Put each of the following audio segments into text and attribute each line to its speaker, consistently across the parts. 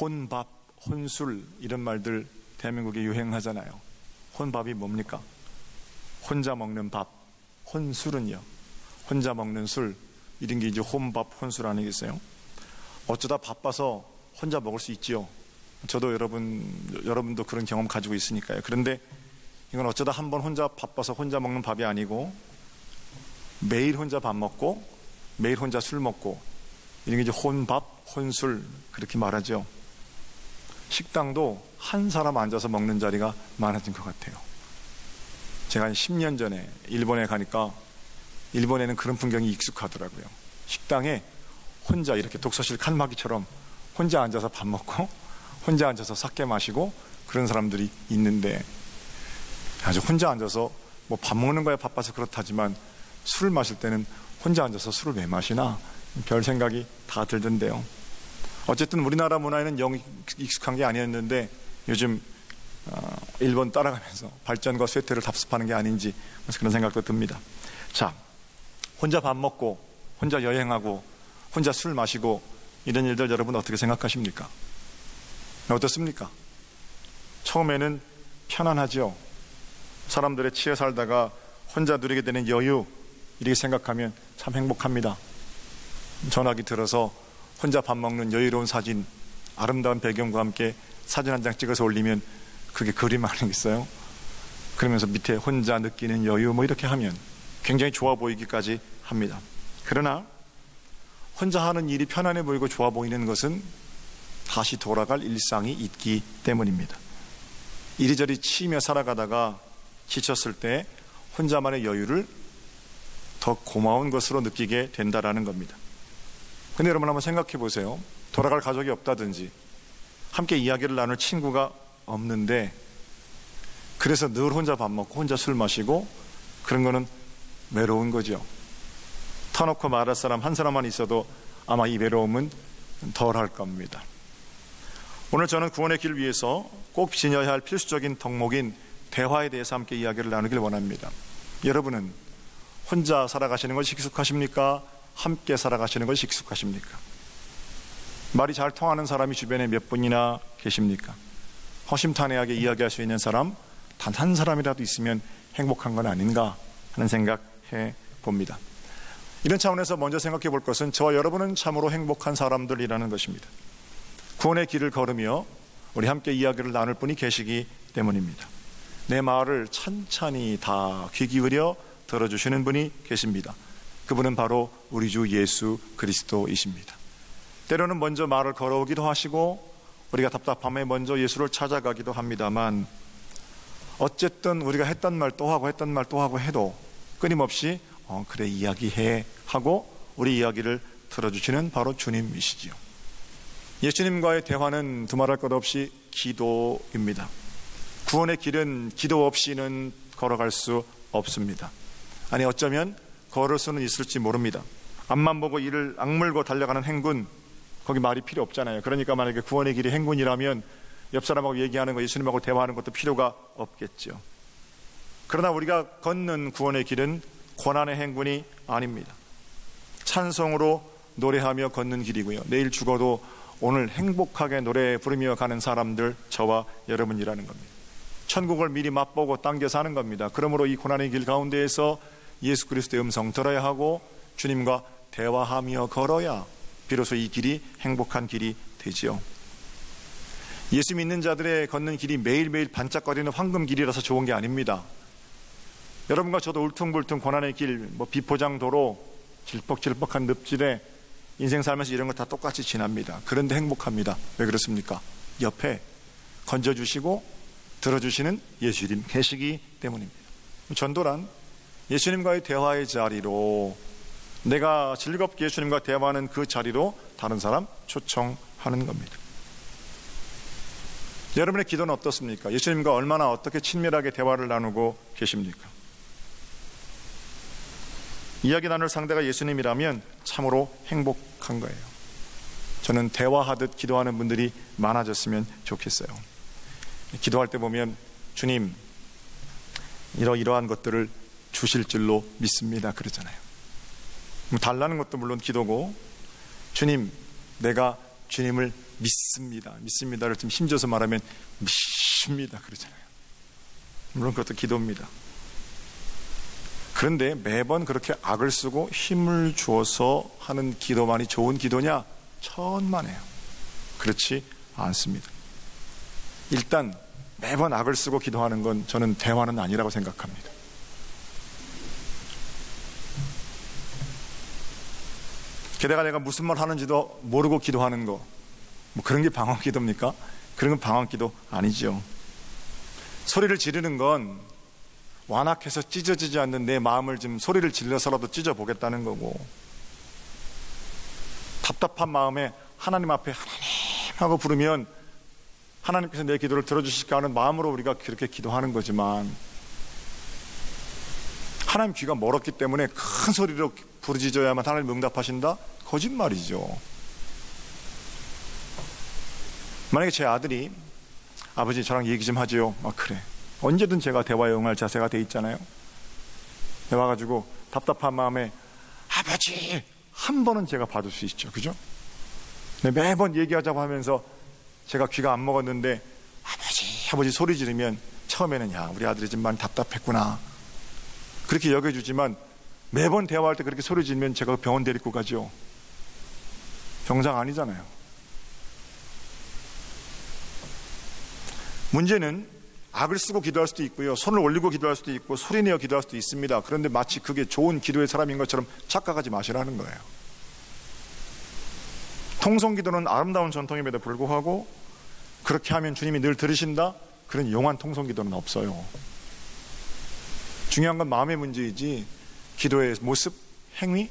Speaker 1: 혼밥, 혼술 이런 말들 대한민국에 유행하잖아요. 혼밥이 뭡니까? 혼자 먹는 밥. 혼술은요, 혼자 먹는 술, 이런 게 이제 혼밥, 혼술 아니겠어요? 어쩌다 바빠서 혼자 먹을 수 있지요. 저도 여러분도 그런 경험 가지고 있으니까요. 그런데 이건 어쩌다 한번 혼자 바빠서 혼자 먹는 밥이 아니고 매일 혼자 밥 먹고 매일 혼자 술 먹고, 이런 게 이제 혼밥, 혼술 그렇게 말하죠. 식당도 한 사람 앉아서 먹는 자리가 많아진 것 같아요. 제가 한 10년 전에 일본에 가니까 일본에는 그런 풍경이 익숙하더라고요. 식당에 혼자 이렇게 독서실 칸막이처럼 혼자 앉아서 밥 먹고 혼자 앉아서 사케 마시고 그런 사람들이 있는데, 아주 혼자 앉아서 뭐 밥 먹는 거에 바빠서 그렇다지만 술을 마실 때는 혼자 앉아서 술을 왜 마시나 별 생각이 다 들던데요. 어쨌든 우리나라 문화에는 영 익숙한 게 아니었는데 요즘 일본 따라가면서 발전과 쇠퇴를 답습하는 게 아닌지 그런 생각도 듭니다. 자, 혼자 밥 먹고 혼자 여행하고 혼자 술 마시고 이런 일들 여러분 어떻게 생각하십니까? 어떻습니까? 처음에는 편안하죠. 사람들의 치여 살다가 혼자 누리게 되는 여유, 이렇게 생각하면 참 행복합니다. 전화기 들어서 혼자 밥 먹는 여유로운 사진, 아름다운 배경과 함께 사진 한 장 찍어서 올리면 그게 그림 아니겠어요? 그러면서 밑에 혼자 느끼는 여유 뭐 이렇게 하면 굉장히 좋아 보이기까지 합니다. 그러나 혼자 하는 일이 편안해 보이고 좋아 보이는 것은 다시 돌아갈 일상이 있기 때문입니다. 이리저리 치이며 살아가다가 지쳤을 때 혼자만의 여유를 더 고마운 것으로 느끼게 된다라는 겁니다. 근데 여러분 한번 생각해 보세요. 돌아갈 가족이 없다든지 함께 이야기를 나눌 친구가 없는데, 그래서 늘 혼자 밥 먹고 혼자 술 마시고 그런 거는 외로운 거죠. 터놓고 말할 사람 한 사람만 있어도 아마 이 외로움은 덜할 겁니다. 오늘 저는 구원의 길을 위해서 꼭 지녀야 할 필수적인 덕목인 대화에 대해서 함께 이야기를 나누길 원합니다. 여러분은 혼자 살아가시는 것이 익숙하십니까? 함께 살아가시는 것이 익숙하십니까? 말이 잘 통하는 사람이 주변에 몇 분이나 계십니까? 허심탄회하게 이야기할 수 있는 사람 단 한 사람이라도 있으면 행복한 건 아닌가 하는 생각해 봅니다. 이런 차원에서 먼저 생각해 볼 것은 저와 여러분은 참으로 행복한 사람들이라는 것입니다. 구원의 길을 걸으며 우리 함께 이야기를 나눌 분이 계시기 때문입니다. 내 말을 찬찬히 다 귀 기울여 들어주시는 분이 계십니다. 그분은 바로 우리 주 예수 그리스도이십니다. 때로는 먼저 말을 걸어오기도 하시고 우리가 답답함에 먼저 예수를 찾아가기도 합니다만, 어쨌든 우리가 했던 말 또 하고 했던 말 또 하고 해도 끊임없이 그래 이야기해 하고 우리 이야기를 들어주시는 바로 주님이시지요. 예수님과의 대화는 두말할 것 없이 기도입니다. 구원의 길은 기도 없이는 걸어갈 수 없습니다. 아니, 어쩌면 걸을 수는 있을지 모릅니다. 앞만 보고 이를 악물고 달려가는 행군, 거기 말이 필요 없잖아요. 그러니까 만약에 구원의 길이 행군이라면 옆 사람하고 얘기하는 거, 예수님하고 대화하는 것도 필요가 없겠죠. 그러나 우리가 걷는 구원의 길은 고난의 행군이 아닙니다. 찬송으로 노래하며 걷는 길이고요. 내일 죽어도 오늘 행복하게 노래 부르며 가는 사람들, 저와 여러분이라는 겁니다. 천국을 미리 맛보고 당겨 사는 겁니다. 그러므로 이 고난의 길 가운데에서 예수 그리스도의 음성 들어야 하고 주님과 대화하며 걸어야 비로소 이 길이 행복한 길이 되지요. 예수 믿는 자들의 걷는 길이 매일매일 반짝거리는 황금 길이라서 좋은 게 아닙니다. 여러분과 저도 울퉁불퉁 고난의 길, 비포장 도로, 질퍽질퍽한 늪지대, 인생 살면서 이런 거 다 똑같이 지납니다. 그런데 행복합니다. 왜 그렇습니까? 옆에 건져주시고 들어주시는 예수님 계시기 때문입니다. 전도란 예수님과의 대화의 자리로, 내가 즐겁게 예수님과 대화하는 그 자리로 다른 사람 초청하는 겁니다. 여러분의 기도는 어떻습니까? 예수님과 얼마나 어떻게 친밀하게 대화를 나누고 계십니까? 이야기 나눌 상대가 예수님이라면 참으로 행복한 거예요. 저는 대화하듯 기도하는 분들이 많아졌으면 좋겠어요. 기도할 때 보면 주님 이러이러한 것들을 주실 줄로 믿습니다 그러잖아요. 달라는 것도 물론 기도고, 주님 내가 주님을 믿습니다. 믿습니다를 좀 힘줘서 말하면 믿습니다 그러잖아요. 물론 그것도 기도입니다. 그런데 매번 그렇게 악을 쓰고 힘을 주어서 하는 기도만이 좋은 기도냐? 천만에요. 그렇지 않습니다. 일단 매번 악을 쓰고 기도하는 건 저는 대화는 아니라고 생각합니다. 게다가 내가 무슨 말 하는지도 모르고 기도하는 거, 뭐 그런 게 방언 기도입니까? 그런 건 방언 기도 아니죠. 소리를 지르는 건 완악해서 찢어지지 않는 내 마음을 좀 소리를 질러서라도 찢어보겠다는 거고, 답답한 마음에 하나님 앞에 하나님 하고 부르면 하나님께서 내 기도를 들어주실까 하는 마음으로 우리가 그렇게 기도하는 거지만, 하나님 귀가 멀었기 때문에 큰 소리로 부르짖어야만 하나님 응답하신다? 거짓말이죠. 만약에 제 아들이 아버지 저랑 얘기 좀 하지요. 그래. 언제든 제가 대화에 응할 자세가 돼 있잖아요. 와가지고 답답한 마음에 아버지 한 번은 제가 받을 수 있죠. 그죠? 매번 얘기하자고 하면서 제가 귀가 안 먹었는데 아버지 소리 지르면 처음에는 야 우리 아들이 좀 많이 답답했구나 그렇게 여겨주지만, 매번 대화할 때 그렇게 소리 지르면 제가 병원 데리고 가죠. 병상 아니잖아요. 문제는 악을 쓰고 기도할 수도 있고요, 손을 올리고 기도할 수도 있고, 소리내어 기도할 수도 있습니다. 그런데 마치 그게 좋은 기도의 사람인 것처럼 착각하지 마시라는 거예요. 통성기도는 아름다운 전통임에도 불구하고 그렇게 하면 주님이 늘 들으신다? 그런 용한 통성기도는 없어요. 중요한 건 마음의 문제이지 기도의 모습, 행위.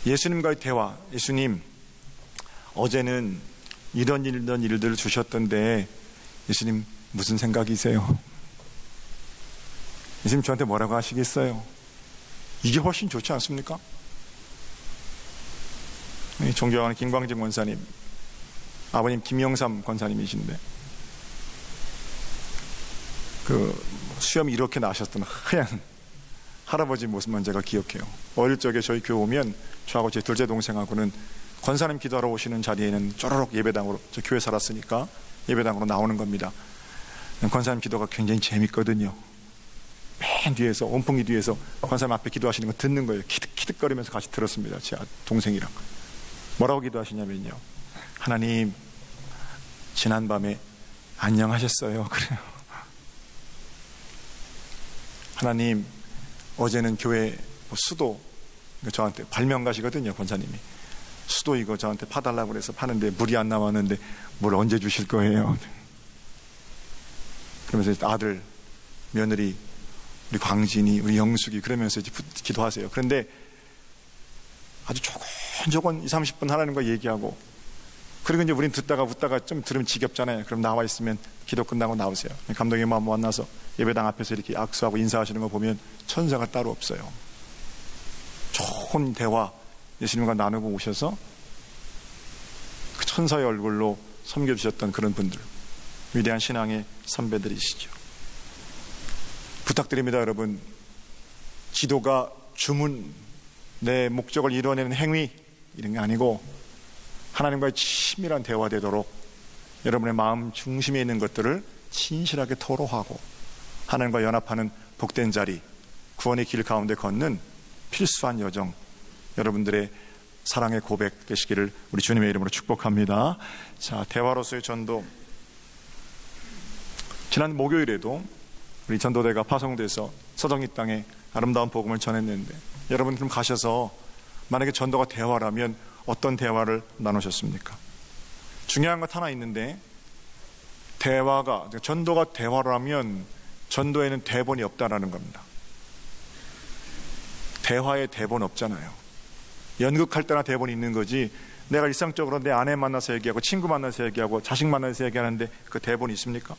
Speaker 1: 예수님과의 대화. 예수님 어제는 이런 일들을 주셨던데 예수님 무슨 생각이세요? 예수님 저한테 뭐라고 하시겠어요? 이게 훨씬 좋지 않습니까? 존경하는 김광진 권사님, 아버님 김영삼 권사님이신데 그 수염이 이렇게 나셨던 하얀 할아버지 모습만 제가 기억해요. 어릴 적에 저희 교회 오면 저하고 제 둘째 동생하고는 권사님 기도하러 오시는 자리에는 쪼르륵 예배당으로, 저 교회 살았으니까 예배당으로 나오는 겁니다. 권사님 기도가 굉장히 재밌거든요. 맨 뒤에서, 온풍기 뒤에서 권사님 앞에 기도하시는 거 듣는 거예요. 키득키득거리면서 같이 들었습니다. 제 동생이랑. 뭐라고 기도하시냐면요, 하나님 지난밤에 안녕하셨어요. 그래요. 하나님 어제는 교회 수도 저한테 발명가시거든요. 권사님이 수도 이거 저한테 파달라고 그래서 파는데 물이 안 나왔는데 뭘 언제 주실 거예요? 그러면서 아들, 며느리, 우리 광진이, 우리 영숙이 그러면서 이제 기도하세요. 그런데 아주 조곤조곤 20-30분 하나님과 얘기하고, 그리고 이제 우린 듣다가 웃다가 좀 들으면 지겹잖아요. 그럼 나와 있으면 기도 끝나고 나오세요. 감독님 마음 만나서 예배당 앞에서 이렇게 악수하고 인사하시는 거 보면 천사가 따로 없어요. 좋은 대화 예수님과 나누고 오셔서 그 천사의 얼굴로 섬겨주셨던 그런 분들, 위대한 신앙의 선배들이시죠. 부탁드립니다. 여러분, 기도가 주문, 내 목적을 이루어내는 행위 이런 게 아니고 하나님과의 친밀한 대화 되도록 여러분의 마음 중심에 있는 것들을 진실하게 토로하고 하나님과 연합하는 복된 자리, 구원의 길 가운데 걷는 필수한 여정, 여러분들의 사랑의 고백 되시기를 우리 주님의 이름으로 축복합니다. 자, 대화로서의 전도. 지난 목요일에도 우리 전도대가 파송돼서 서정리 땅에 아름다운 복음을 전했는데, 여러분 그럼 가셔서 만약에 전도가 대화라면 어떤 대화를 나누셨습니까? 중요한 것 하나 있는데, 대화가, 전도가 대화라면 전도에는 대본이 없다라는 겁니다. 대화에 대본 없잖아요. 연극할 때나 대본이 있는 거지, 내가 일상적으로 내 아내 만나서 얘기하고 친구 만나서 얘기하고 자식 만나서 얘기하는데 그 대본이 있습니까?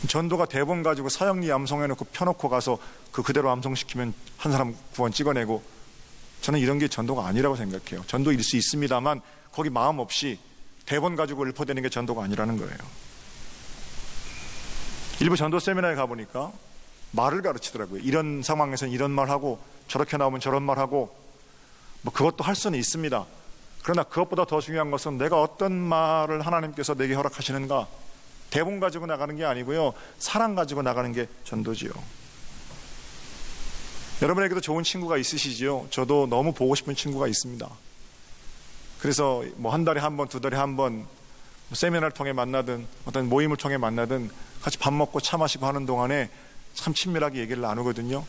Speaker 1: 전도가 대본 가지고 사형리 암송해놓고 펴놓고 가서 그 그대로 암송시키면 한 사람 구원 찍어내고, 저는 이런 게 전도가 아니라고 생각해요. 전도일 수 있습니다만 거기 마음 없이 대본 가지고 읊어대는 게 전도가 아니라는 거예요. 일부 전도 세미나에 가보니까 말을 가르치더라고요. 이런 상황에서는 이런 말하고 저렇게 나오면 저런 말하고, 뭐 그것도 할 수는 있습니다. 그러나 그것보다 더 중요한 것은 내가 어떤 말을 하나님께서 내게 허락하시는가, 대본 가지고 나가는 게 아니고요, 사랑 가지고 나가는 게 전도지요. 여러분에게도 좋은 친구가 있으시지요? 저도 너무 보고 싶은 친구가 있습니다. 그래서 뭐 한 달에 한 번, 두 달에 한 번 세미나를 통해 만나든 어떤 모임을 통해 만나든 같이 밥 먹고 차 마시고 하는 동안에 참 친밀하게 얘기를 나누거든요.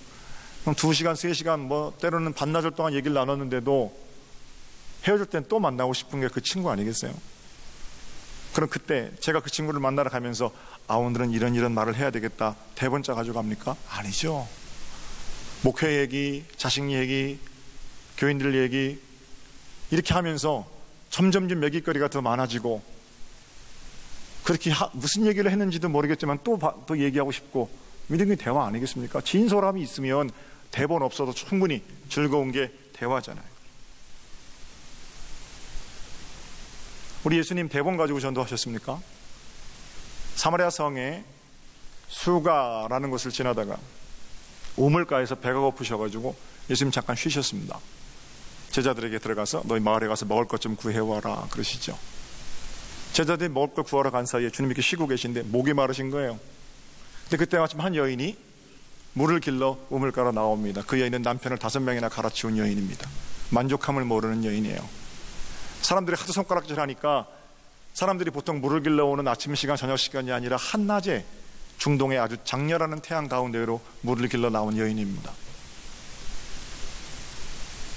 Speaker 1: 그럼 2시간, 3시간, 뭐 때로는 반나절 동안 얘기를 나눴는데도 헤어질 땐 또 만나고 싶은 게 그 친구 아니겠어요? 그럼 그때 제가 그 친구를 만나러 가면서 오늘은 이런 말을 해야 되겠다, 대본 짜 가지고 갑니까? 아니죠. 목회 얘기, 자식 얘기, 교인들 얘기 이렇게 하면서 점점점 먹잇거리가 더 많아지고, 그렇게 무슨 얘기를 했는지도 모르겠지만 또 얘기하고 싶고, 이런 게 대화 아니겠습니까? 진솔함이 있으면 대본 없어도 충분히 즐거운 게 대화잖아요. 우리 예수님 대본 가지고 전도하셨습니까? 사마리아 성에 수가라는 곳을 지나다가 우물가에서 배가 고프셔가지고 예수님 잠깐 쉬셨습니다. 제자들에게 들어가서 너희 마을에 가서 먹을 것 좀 구해와라 그러시죠. 제자들이 먹을 것 구하러 간 사이에 주님이 이렇게 쉬고 계신데 목이 마르신 거예요. 근데 그때 마침 한 여인이 물을 길러 우물가로 나옵니다. 그 여인은 남편을 5명이나 갈아치운 여인입니다. 만족함을 모르는 여인이에요. 사람들이 하도 손가락질 하니까 사람들이 보통 물을 길러 오는 아침 시간, 저녁 시간이 아니라 한낮에 중동의 아주 장렬하는 태양 가운데로 물을 길러 나온 여인입니다.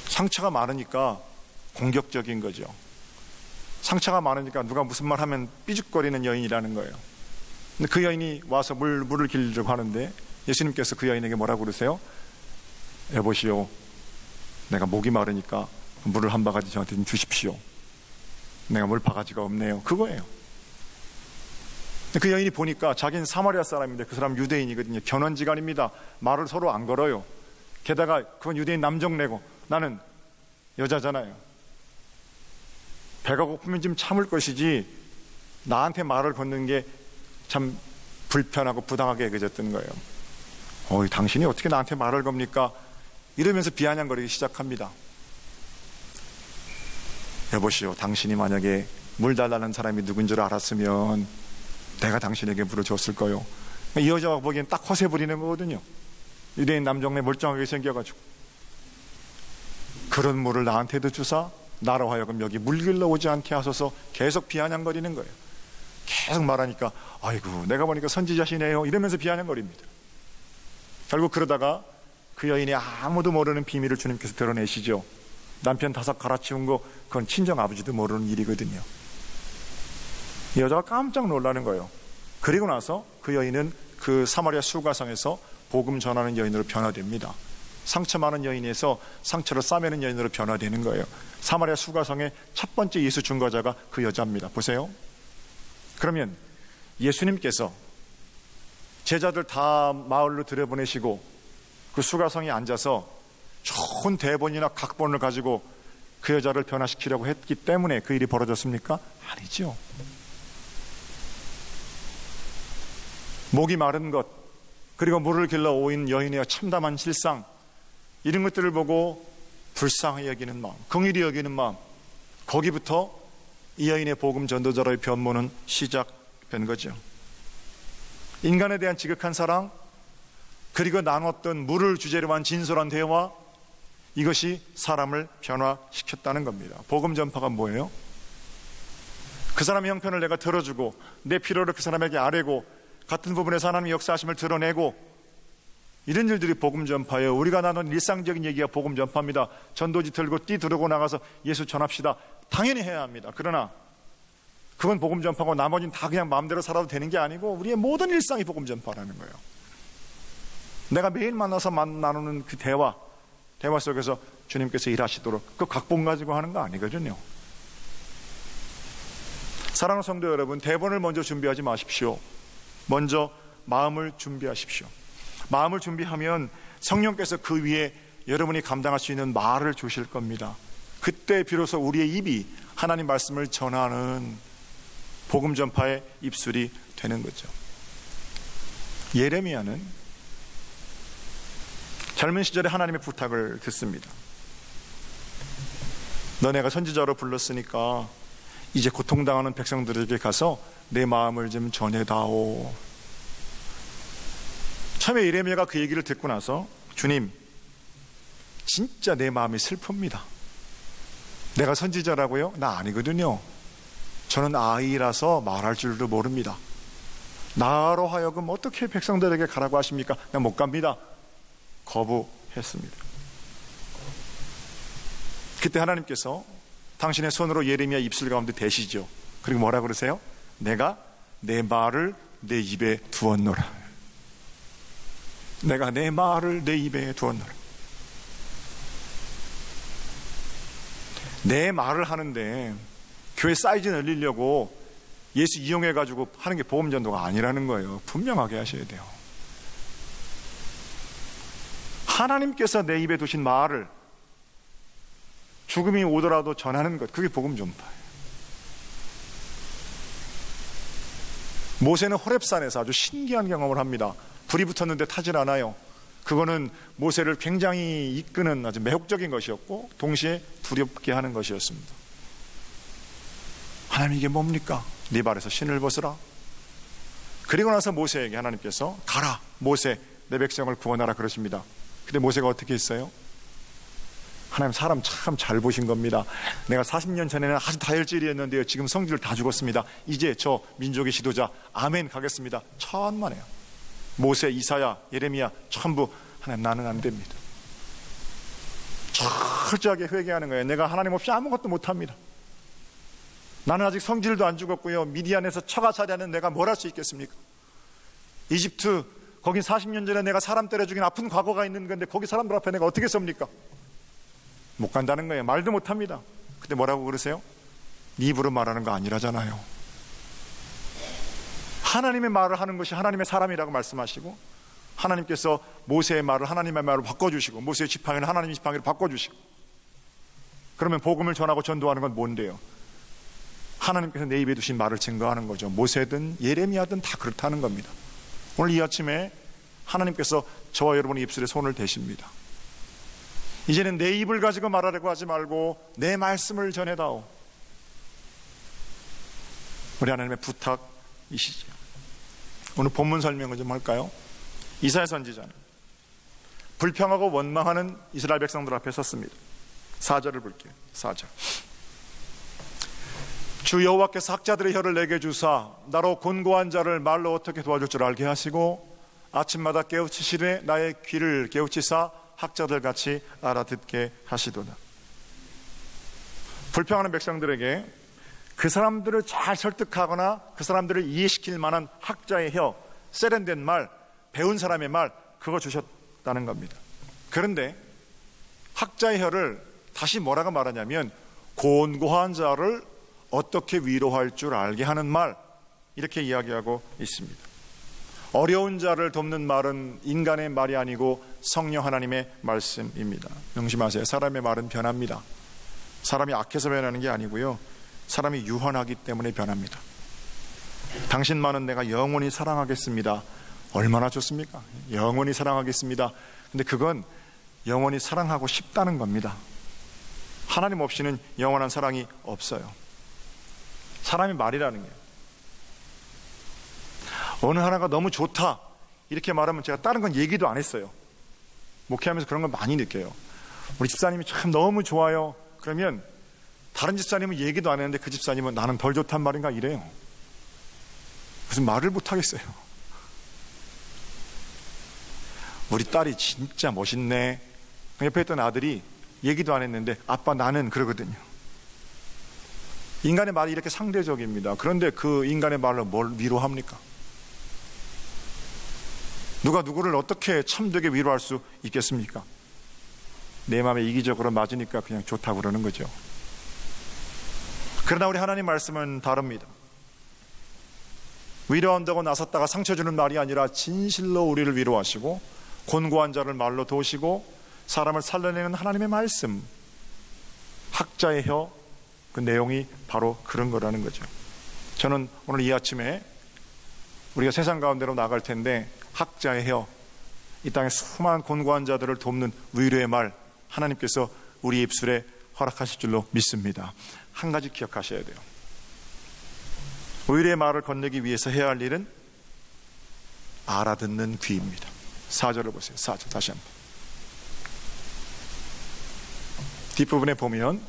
Speaker 1: 상처가 많으니까 공격적인 거죠. 상처가 많으니까 누가 무슨 말 하면 삐죽거리는 여인이라는 거예요. 근데 그 여인이 와서 물을 길려고 하는데 예수님께서 그 여인에게 뭐라고 그러세요? 여보시오, 내가 목이 마르니까 물을 한 바가지 저한테 좀 주십시오. 내가 물 바가지가 없네요. 그거예요. 그 여인이 보니까 자기는 사마리아 사람인데 그 사람 유대인이거든요. 견원지간입니다. 말을 서로 안 걸어요. 게다가 그건 유대인 남정네고 나는 여자잖아요. 배가 고프면 좀 참을 것이지 나한테 말을 걷는 게 참 불편하고 부당하게 여겨졌던 거예요. 당신이 어떻게 나한테 말을 겁니까? 이러면서 비아냥거리기 시작합니다. 여보시오, 당신이 만약에 물 달라는 사람이 누군 줄 알았으면 내가 당신에게 물을 줬을 거요. 이 여자가 보기엔 딱 허세 부리는 거거든요. 유대인 남정네 멀쩡하게 생겨가지고 그런 물을 나한테도 주사 나로 하여금 여기 물 길러 오지 않게 하소서 계속 비아냥거리는 거예요. 계속 말하니까 아이고 내가 보니까 선지자시네요 이러면서 비아냥거립니다. 결국 그러다가 그 여인이 아무도 모르는 비밀을 주님께서 드러내시죠. 남편 5 갈아치운 거 그건 친정 아버지도 모르는 일이거든요. 이 여자가 깜짝 놀라는 거예요. 그리고 나서 그 여인은 그 사마리아 수가성에서 복음 전하는 여인으로 변화됩니다. 상처 많은 여인에서 상처를 싸매는 여인으로 변화되는 거예요. 사마리아 수가성의 첫 번째 예수 증거자가 그 여자입니다. 보세요. 그러면 예수님께서 제자들 다 마을로 들여보내시고 그 수가성에 앉아서 좋은 대본이나 각본을 가지고 그 여자를 변화시키려고 했기 때문에 그 일이 벌어졌습니까? 아니죠. 목이 마른 것, 그리고 물을 길러 오인 여인의 참담한 실상, 이런 것들을 보고 불쌍히 여기는 마음, 긍휼히 여기는 마음, 거기부터 이 여인의 복음 전도자로의 변모는 시작된 거죠. 인간에 대한 지극한 사랑, 그리고 나눴던 물을 주제로 한 진솔한 대화, 이것이 사람을 변화시켰다는 겁니다. 복음 전파가 뭐예요? 그 사람의 형편을 내가 들어주고 내 필요를 그 사람에게 아뢰고 같은 부분에서 하나님의 역사하심을 드러내고, 이런 일들이 복음 전파예요. 우리가 나눈 일상적인 얘기가 복음 전파입니다. 전도지 들고 들고 나가서 예수 전합시다. 당연히 해야 합니다. 그러나 그건 복음 전파고 나머지는 다 그냥 마음대로 살아도 되는 게 아니고 우리의 모든 일상이 복음 전파라는 거예요. 내가 매일 만나서 나누는 그 대화 속에서 주님께서 일하시도록 그 각본 가지고 하는 거 아니거든요. 사랑하는 성도 여러분, 대본을 먼저 준비하지 마십시오. 먼저 마음을 준비하십시오. 마음을 준비하면 성령께서 그 위에 여러분이 감당할 수 있는 말을 주실 겁니다. 그때 비로소 우리의 입이 하나님 말씀을 전하는 복음 전파의 입술이 되는 거죠. 예레미야는 젊은 시절에 하나님의 부탁을 듣습니다. 너 내가 선지자로 불렀으니까 이제 고통당하는 백성들에게 가서 내 마음을 좀 전해다오. 처음에 예레미야가 그 얘기를 듣고 나서 주님, 진짜 내 마음이 슬픕니다. 내가 선지자라고요? 나 아니거든요. 저는 아이라서 말할 줄도 모릅니다. 나로 하여금 어떻게 백성들에게 가라고 하십니까? 난 못 갑니다. 거부했습니다. 그때 하나님께서 당신의 손으로 예레미야 입술 가운데 대시죠. 그리고 뭐라 그러세요? 내가 내 말을 내 입에 두었노라. 내가 내 말을 내 입에 두었노라. 내 말을 하는데 교회 사이즈 늘리려고 예수 이용해가지고 하는 게 복음전도가 아니라는 거예요. 분명하게 하셔야 돼요. 하나님께서 내 입에 두신 말을 죽음이 오더라도 전하는 것, 그게 복음전파예요. 모세는 호렙산에서 아주 신기한 경험을 합니다. 불이 붙었는데 타질 않아요. 그거는 모세를 굉장히 이끄는 아주 매혹적인 것이었고 동시에 두렵게 하는 것이었습니다. 하나님, 이게 뭡니까? 네 발에서 신을 벗으라. 그리고 나서 모세에게 하나님께서 가라 모세, 내 백성을 구원하라 그러십니다. 근데 모세가 어떻게 했어요? 하나님, 사람 참 잘 보신 겁니다. 내가 40년 전에는 아주 다혈질이었는데요, 지금 성질 다 죽었습니다. 이제 저 민족의 지도자 아멘 가겠습니다. 천만에요. 모세, 이사야, 예레미야 전부 하나님, 나는 안 됩니다. 철저하게 회개하는 거예요. 내가 하나님 없이 아무것도 못합니다. 나는 아직 성질도 안 죽었고요, 미디안에서 처가살이하는 내가 뭘 할 수 있겠습니까? 이집트 거긴 40년 전에 내가 사람 때려 죽인 아픈 과거가 있는 건데 거기 사람들 앞에 내가 어떻게 섭니까? 못 간다는 거예요. 말도 못합니다. 근데 뭐라고 그러세요? 네 입으로 말하는 거 아니라잖아요. 하나님의 말을 하는 것이 하나님의 사람이라고 말씀하시고, 하나님께서 모세의 말을 하나님의 말로 바꿔주시고, 모세의 지팡이를 하나님의 지팡이로 바꿔주시고, 그러면 복음을 전하고 전도하는 건 뭔데요? 하나님께서 내 입에 두신 말을 증거하는 거죠. 모세든 예레미야든 다 그렇다는 겁니다. 오늘 이 아침에 하나님께서 저와 여러분의 입술에 손을 대십니다. 이제는 내 입을 가지고 말하려고 하지 말고 내 말씀을 전해다오. 우리 하나님의 부탁이시죠. 오늘 본문 설명을 좀 할까요? 이사야 선지자는 불평하고 원망하는 이스라엘 백성들 앞에 섰습니다. 4절을 볼게요. 4절. 주 여호와께서 학자들의 혀를 내게 주사 나로 곤고한 자를 말로 어떻게 도와줄 줄 알게 하시고 아침마다 깨우치시되 나의 귀를 깨우치사 학자들 같이 알아듣게 하시도다. 불평하는 백성들에게 그 사람들을 잘 설득하거나 그 사람들을 이해시킬 만한 학자의 혀, 세련된 말, 배운 사람의 말, 그거 주셨다는 겁니다. 그런데 학자의 혀를 다시 뭐라고 말하냐면 곤고한 자를 어떻게 위로할 줄 알게 하는 말, 이렇게 이야기하고 있습니다. 어려운 자를 돕는 말은 인간의 말이 아니고 성령 하나님의 말씀입니다. 명심하세요. 사람의 말은 변합니다. 사람이 악해서 변하는 게 아니고요, 사람이 유한하기 때문에 변합니다. 당신만은 내가 영원히 사랑하겠습니다. 얼마나 좋습니까? 영원히 사랑하겠습니다. 근데 그건 영원히 사랑하고 싶다는 겁니다. 하나님 없이는 영원한 사랑이 없어요. 사람의 말이라는 게 어느 하나가 너무 좋다 이렇게 말하면 제가 다른 건 얘기도 안 했어요. 목회하면서 그런 걸 많이 느껴요. 우리 집사님이 참 너무 좋아요. 그러면 다른 집사님은 얘기도 안 했는데 그 집사님은 나는 덜 좋단 말인가 이래요. 무슨 말을 못 하겠어요. 우리 딸이 진짜 멋있네. 옆에 있던 아들이 얘기도 안 했는데 아빠 나는 그러거든요. 인간의 말이 이렇게 상대적입니다. 그런데 그 인간의 말로 뭘 위로합니까? 누가 누구를 어떻게 참되게 위로할 수 있겠습니까? 내 마음에 이기적으로 맞으니까 그냥 좋다고 그러는 거죠. 그러나 우리 하나님 말씀은 다릅니다. 위로한다고 나섰다가 상처 주는 말이 아니라 진실로 우리를 위로하시고 곤고한 자를 말로 도우시고 사람을 살려내는 하나님의 말씀, 학자의 혀, 그 내용이 바로 그런 거라는 거죠. 저는 오늘 이 아침에 우리가 세상 가운데로 나갈 텐데 학자의 혀, 이 땅의 수많은 곤고한 자들을 돕는 위로의 말, 하나님께서 우리 입술에 허락하실 줄로 믿습니다. 한 가지 기억하셔야 돼요. 의뢰의 말을 건네기 위해서 해야 할 일은 알아듣는 귀입니다. 4절을 보세요. 4절 다시 한번. 뒷부분에 보면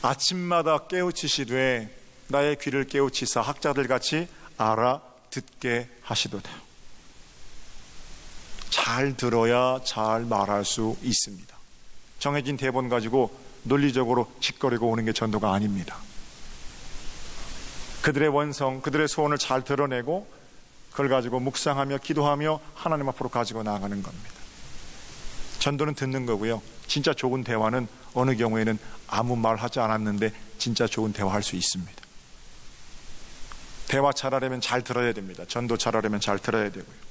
Speaker 1: 아침마다 깨우치시되 나의 귀를 깨우치사 학자들 같이 알아듣게 하시도다. 잘 들어야 잘 말할 수 있습니다. 정해진 대본 가지고 논리적으로 짓거리고 오는 게 전도가 아닙니다. 그들의 원성, 그들의 소원을 잘 드러내고 그걸 가지고 묵상하며 기도하며 하나님 앞으로 가지고 나아가는 겁니다. 전도는 듣는 거고요. 진짜 좋은 대화는 어느 경우에는 아무 말 하지 않았는데 진짜 좋은 대화할 수 있습니다. 대화 잘하려면 잘 들어야 됩니다. 전도 잘하려면 잘 들어야 되고요.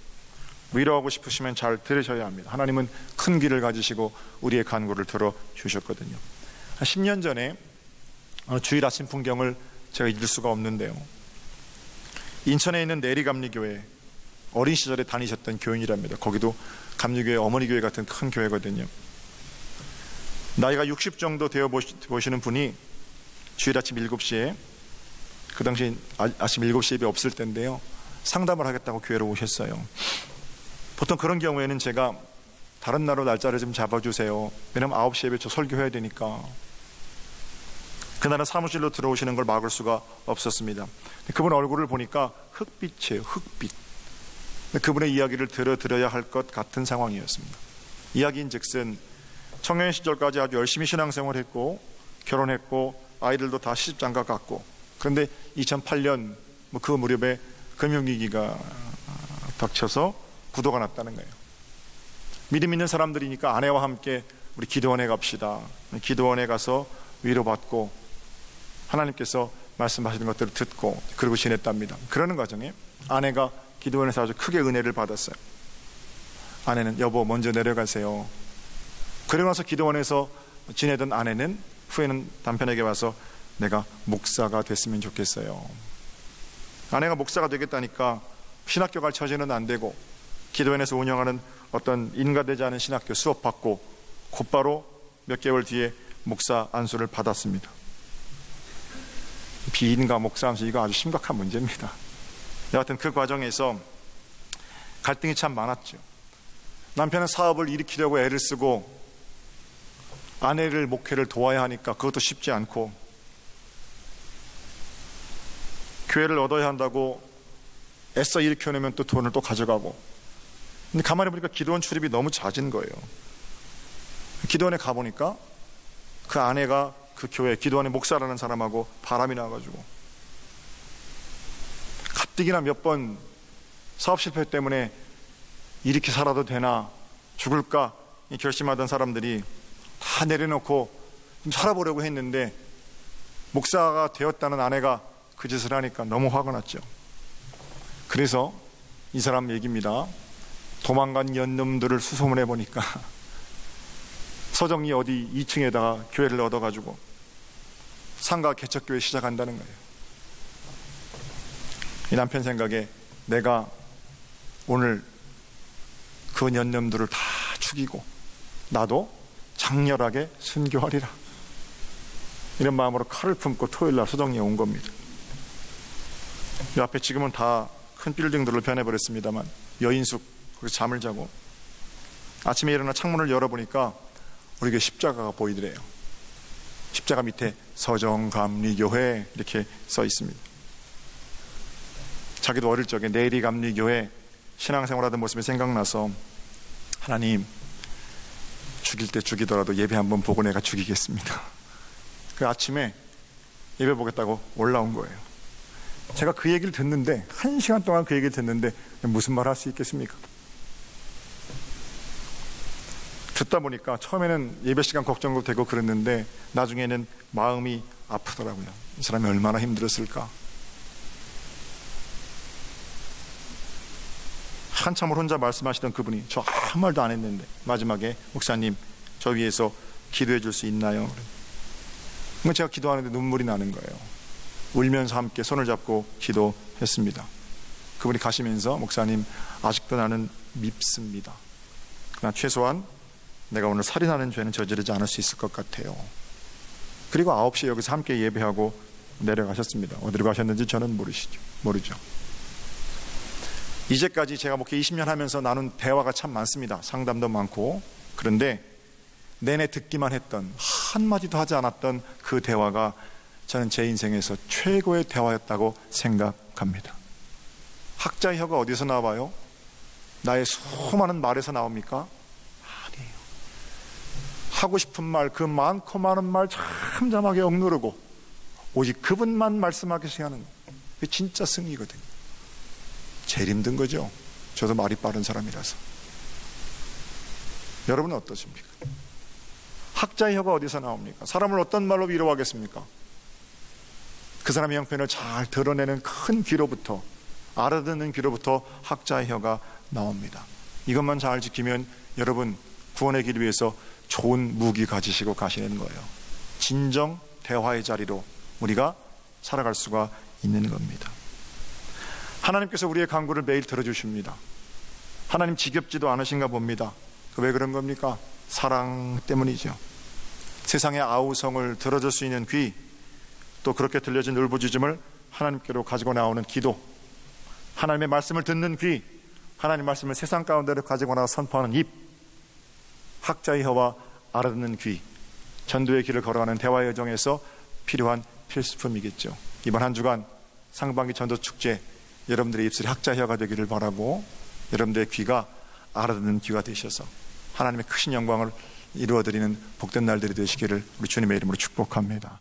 Speaker 1: 위로하고 싶으시면 잘 들으셔야 합니다. 하나님은 큰 귀를 가지시고 우리의 간구를 들어주셨거든요. 한 10년 전에 주일 아침 풍경을 제가 잊을 수가 없는데요. 인천에 있는 내리감리교회, 어린 시절에 다니셨던 교인이랍니다. 거기도 감리교회, 어머니 교회 같은 큰 교회거든요. 나이가 60 정도 되어 보시는 분이 주일 아침 7시에, 그 당시 아침 7시 예배 없을 때인데요, 상담을 하겠다고 교회로 오셨어요. 보통 그런 경우에는 제가 다른 날로 날짜를 좀 잡아주세요. 왜냐면 9시 예배 저 설교해야 되니까. 그날은 사무실로 들어오시는 걸 막을 수가 없었습니다. 그분 얼굴을 보니까 흑빛이에요. 흑빛. 그분의 이야기를 들어야 할 것 같은 상황이었습니다. 이야기인즉슨 청년 시절까지 아주 열심히 신앙생활을 했고 결혼했고 아이들도 다 시집장가 갔고, 그런데 2008년 그 무렵에 금융위기가 닥쳐서 부도가 났다는 거예요. 믿음 있는 사람들이니까 아내와 함께 우리 기도원에 갑시다. 기도원에 가서 위로받고 하나님께서 말씀하시는 것들을 듣고 그러고 지냈답니다. 그러는 과정에 아내가 기도원에서 아주 크게 은혜를 받았어요. 아내는 여보 먼저 내려가세요. 그러고 나서 기도원에서 지내던 아내는 후에는 남편에게 와서 내가 목사가 됐으면 좋겠어요. 아내가 목사가 되겠다니까 신학교 갈 처지는 안 되고 기도원에서 운영하는 어떤 인가되지 않은 신학교 수업 받고 곧바로 몇 개월 뒤에 목사 안수를 받았습니다. 비인가 목사 안수, 이거 아주 심각한 문제입니다. 여하튼 그 과정에서 갈등이 참 많았죠. 남편은 사업을 일으키려고 애를 쓰고 아내를 목회를 도와야 하니까 그것도 쉽지 않고, 교회를 얻어야 한다고 애써 일으켜내면 또 돈을 또 가져가고. 근데 가만히 보니까 기도원 출입이 너무 잦은 거예요. 기도원에 가보니까 그 아내가 그 교회 기도원의 목사라는 사람하고 바람이 나가지고 가뜩이나 몇 번 사업 실패 때문에 이렇게 살아도 되나 죽을까 결심하던 사람들이 다 내려놓고 좀 살아보려고 했는데 목사가 되었다는 아내가 그 짓을 하니까 너무 화가 났죠. 그래서 이 사람 얘기입니다. 도망간 연놈들을 수소문해 보니까 서정리 어디 2층에다가 교회를 얻어가지고 상가 개척교회 시작한다는 거예요. 이 남편 생각에 내가 오늘 그 연놈들을 다 죽이고 나도 장렬하게 순교하리라, 이런 마음으로 칼을 품고 토요일날 서정리에 온 겁니다. 이 앞에 지금은 다 큰 빌딩들로 변해버렸습니다만 여인숙 거기서 잠을 자고 아침에 일어나 창문을 열어보니까 우리 교회 십자가가 보이더래요. 십자가 밑에 서정감리교회 이렇게 써 있습니다. 자기도 어릴 적에 내리감리교회 신앙생활하던 모습이 생각나서 하나님 죽일 때 죽이더라도 예배 한번 보고 내가 죽이겠습니다. 그 아침에 예배 보겠다고 올라온 거예요. 제가 그 얘기를 듣는데 1시간 동안 그 얘기를 듣는데 무슨 말 할 수 있겠습니까? 듣다 보니까 처음에는 예배 시간 걱정도 되고 그랬는데 나중에는 마음이 아프더라고요. 이 사람이 얼마나 힘들었을까. 한참을 혼자 말씀하시던 그분이 저 아무 말도 안 했는데 마지막에 목사님 저 위해서 기도해 줄 수 있나요? 제가 기도하는데 눈물이 나는 거예요. 울면서 함께 손을 잡고 기도했습니다. 그분이 가시면서 목사님 아직도 나는 밉습니다. 그러나 최소한 내가 오늘 살인하는 죄는 저지르지 않을 수 있을 것 같아요. 그리고 9시에 여기서 함께 예배하고 내려가셨습니다. 어디로 가셨는지 저는 모르죠. 이제까지 제가 목회 20년 하면서 나눈 대화가 참 많습니다. 상담도 많고. 그런데 내내 듣기만 했던, 한마디도 하지 않았던 그 대화가 저는 제 인생에서 최고의 대화였다고 생각합니다. 학자의 혀가 어디서 나와요? 나의 수많은 말에서 나옵니까? 아니에요. 하고 싶은 말, 그 많고 많은 말 잠잠하게 억누르고 오직 그분만 말씀하게 하는, 그게 진짜 승리거든요. 제일 힘든 거죠. 저도 말이 빠른 사람이라서. 여러분은 어떠십니까? 학자의 혀가 어디서 나옵니까? 사람을 어떤 말로 위로하겠습니까? 그 사람의 형편을 잘 드러내는 큰 귀로부터, 알아듣는 귀로부터 학자의 혀가 나옵니다. 이것만 잘 지키면 여러분 구원의 길 위해서 좋은 무기 가지시고 가시는 거예요. 진정 대화의 자리로 우리가 살아갈 수가 있는 겁니다. 하나님께서 우리의 간구를 매일 들어주십니다. 하나님 지겹지도 않으신가 봅니다. 왜 그런 겁니까? 사랑 때문이죠. 세상의 아우성을 들어줄 수 있는 귀, 또 그렇게 들려진 울부짖음을 하나님께로 가지고 나오는 기도, 하나님의 말씀을 듣는 귀, 하나님의 말씀을 세상 가운데로 가지고 나와 선포하는 입, 학자의 혀와 알아듣는 귀, 전도의 길을 걸어가는 대화의 여정에서 필요한 필수품이겠죠. 이번 한 주간 상반기 전도축제, 여러분들의 입술이 학자의 혀가 되기를 바라고, 여러분들의 귀가 알아듣는 귀가 되셔서 하나님의 크신 영광을 이루어드리는 복된 날들이 되시기를 우리 주님의 이름으로 축복합니다.